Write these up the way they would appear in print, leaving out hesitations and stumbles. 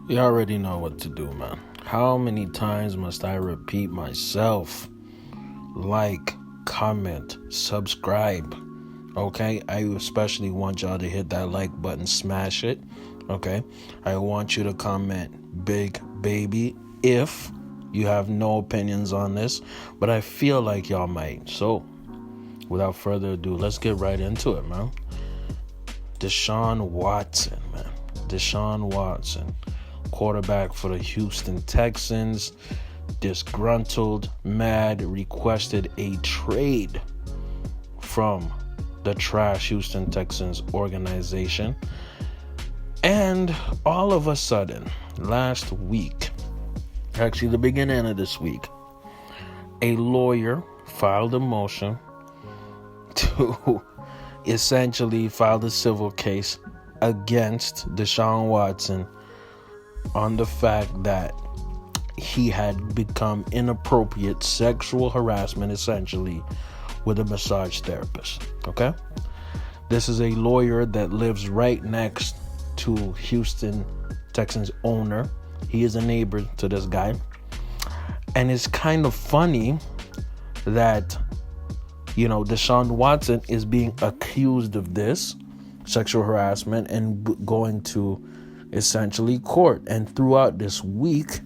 You already know what to do, man. How many times must I repeat myself? Like, comment, subscribe. Okay? I especially want y'all to hit that like button, smash it. Okay? I want you to comment big baby if you have no opinions on this, but I feel like y'all might. So, without further ado, let's get right into it, man. Deshaun Watson, man. Deshaun Watson, quarterback for the Houston Texans, disgruntled, mad, requested a trade from the trash Houston Texans organization. And all of a sudden, last week, actually the beginning of this week, a lawyer filed a motion to essentially file a civil case against Deshaun Watson on the fact that he had become inappropriate sexual harassment, essentially, with a massage therapist. Okay? This is a lawyer that lives right next to Houston Texans owner. He is a neighbor to this guy. And it's kind of funny that, Deshaun Watson is being accused of this sexual harassment and going to essentially court. And throughout this week,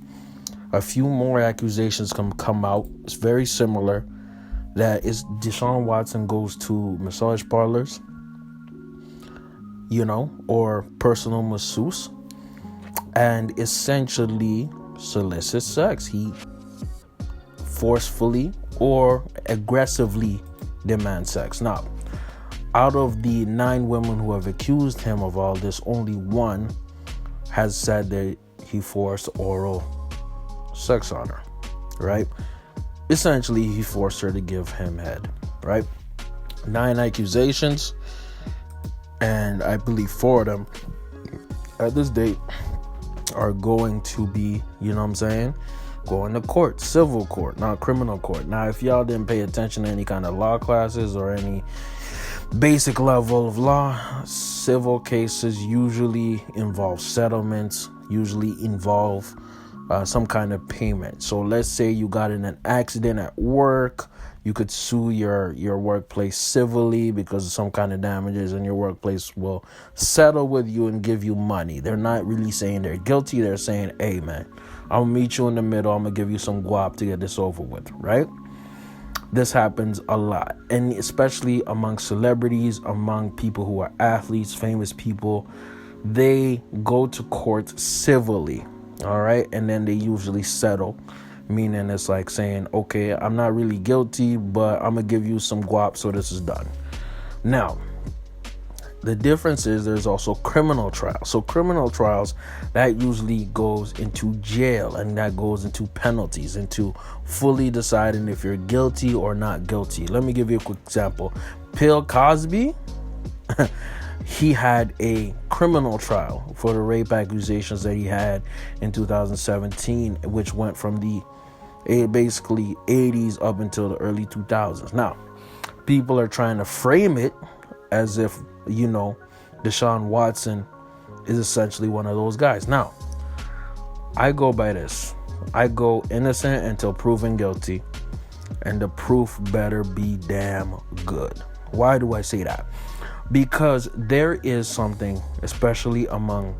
a few more accusations come out. It's very similar. That is, Deshaun Watson goes to massage parlors, or personal masseuse, and essentially solicits sex. He forcefully or aggressively demands sex. Now, out of the 9 women who have accused him of all this, only one has said that he forced oral sex on her, right? Essentially, he forced her to give him head, right? 9 accusations, and I believe 4 of them at this date are going to be, going to court, civil court, not criminal court. Now, if y'all didn't pay attention to any kind of law classes or any basic level of law, civil cases usually involve settlements, usually involve some kind of payment. So let's say you got in an accident at work, you could sue your workplace civilly because of some kind of damages, and your workplace will settle with you and give you money. They're not really saying they're guilty. They're saying, hey, man, I'll meet you in the middle. I'm going to give you some guap to get this over with, right? This happens a lot, and especially among celebrities, among people who are athletes, famous people. They go to court civilly, all right? And then they usually settle, meaning it's like saying, okay, I'm not really guilty, but I'm going to give you some guap so this is done. Now, the difference is there's also criminal trials. So criminal trials, that usually goes into jail, and that goes into penalties, into fully deciding if you're guilty or not guilty. Let me give you a quick example. Bill Cosby, he had a criminal trial for the rape accusations that he had in 2017, which went from the basically 80s up until the early 2000s. Now, people are trying to frame it as if, Deshaun Watson is essentially one of those guys. Now, I go by this. I go innocent until proven guilty, and the proof better be damn good. Why do I say that? Because there is something, especially among,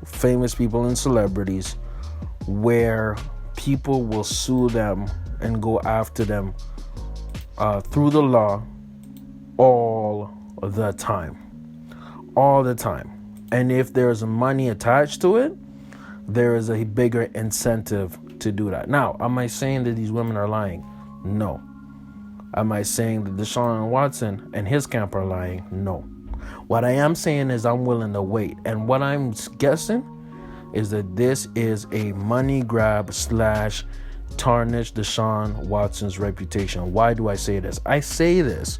famous people and celebrities, where people will sue them and go after them through the law all the time. And if there's money attached to it, there is a bigger incentive to do that. Now, am I saying that these women are lying? No. Am I saying that Deshaun Watson and his camp are lying? No. What I am saying is I'm willing to wait. And what I'm guessing is that this is a money grab / tarnish Deshaun Watson's reputation. Why do I say this? I say this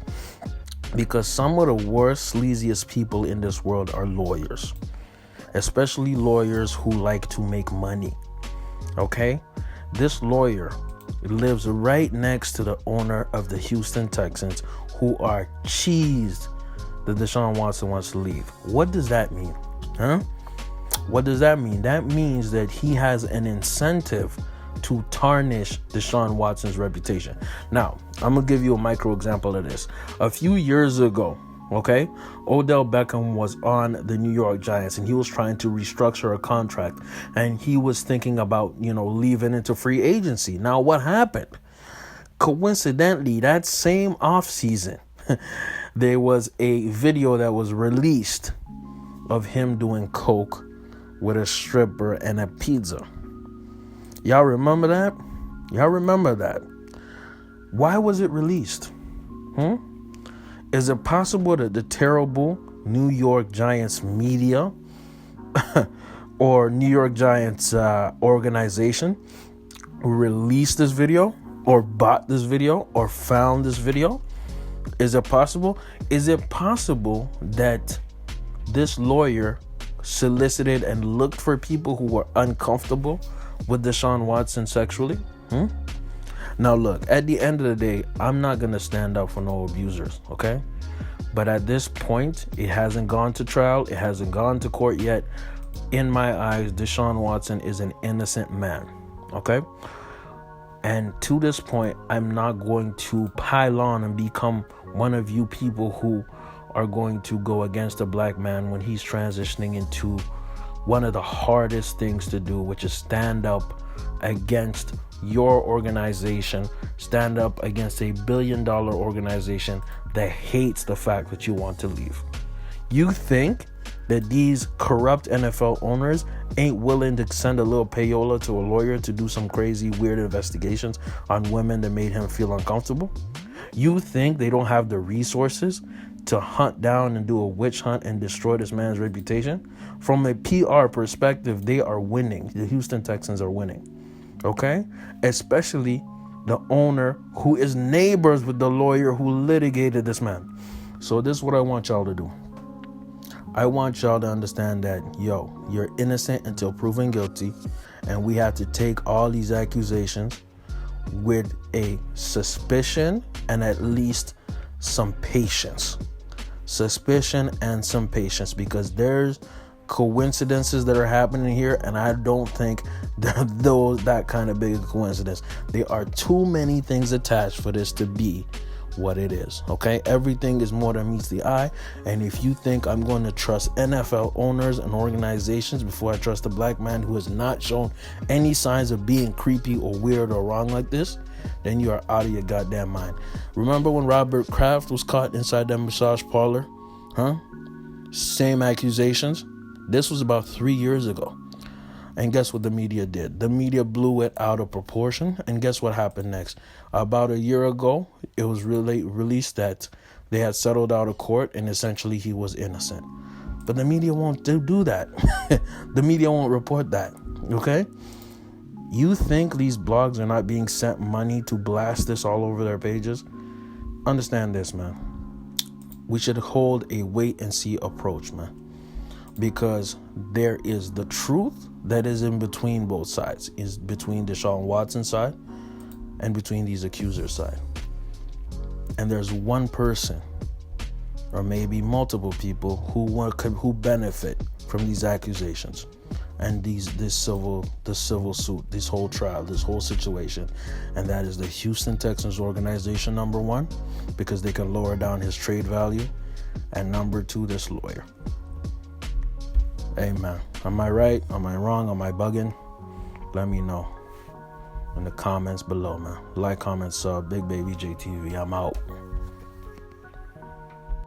because some of the worst, sleaziest people in this world are lawyers, especially lawyers who like to make money. Okay? This lawyer lives right next to the owner of the Houston Texans, who are cheesed that Deshaun Watson wants to leave. What does that mean? What does that mean? That means that he has an incentive to tarnish Deshaun Watson's reputation. Now, I'm going to give you a micro example of this. A few years ago, okay, Odell Beckham was on the New York Giants and he was trying to restructure a contract and he was thinking about, leaving into free agency. Now, what happened? Coincidentally, that same offseason, there was a video that was released of him doing coke with a stripper and a pizza. Y'all remember that? Why was it released? Is it possible that the terrible New York Giants media or New York Giants organization released this video or bought this video or found this video? Is it possible? Is it possible that this lawyer solicited and looked for people who were uncomfortable with Deshaun Watson sexually? Now look, at the end of the day, I'm not going to stand up for no abusers, okay? But at this point, it hasn't gone to trial. It hasn't gone to court yet. In my eyes, Deshaun Watson is an innocent man, okay? And to this point, I'm not going to pile on and become one of you people who are going to go against a black man when he's transitioning into one of the hardest things to do, which is stand up against your organization, stand up against a billion-dollar organization that hates the fact that you want to leave. You think that these corrupt NFL owners ain't willing to send a little payola to a lawyer to do some crazy, weird investigations on women that made him feel uncomfortable? You think they don't have the resources to hunt down and do a witch hunt and destroy this man's reputation? From a PR perspective, they are winning. The Houston Texans are winning. Okay? Especially the owner who is neighbors with the lawyer who litigated this man. So this is what I want y'all to do. I want y'all to understand that, you're innocent until proven guilty. And we have to take all these accusations with a suspicion and at least some patience. Suspicion and some patience, because there's coincidences that are happening here, and I don't think that kind of big a coincidence. There are too many things attached for this to be what it is. Okay, everything is more than meets the eye. And if you think I'm going to trust NFL owners and organizations before I trust a black man who has not shown any signs of being creepy or weird or wrong like this, then you are out of your goddamn mind. Remember when Robert Kraft was caught inside that massage parlor? Same accusations. This was about 3 years ago. And guess what the media did? The media blew it out of proportion. And guess what happened next? About a year ago, it was released that they had settled out of court and essentially he was innocent. But the media won't do that. The media won't report that. Okay? You think these blogs are not being sent money to blast this all over their pages? Understand this, man. We should hold a wait and see approach, man. Because there is the truth that is in between both sides, is between Deshaun Watson's side and between these accusers' side. And there's one person, or maybe multiple people, who benefit from these accusations and the civil suit, this whole trial, this whole situation, and that is the Houston Texans organization, number one, because they can lower down his trade value, and number two, this lawyer. Hey man, am I right? Am I wrong? Am I bugging? Let me know in the comments below, man. Like, comment, sub, Big Baby JTV. I'm out.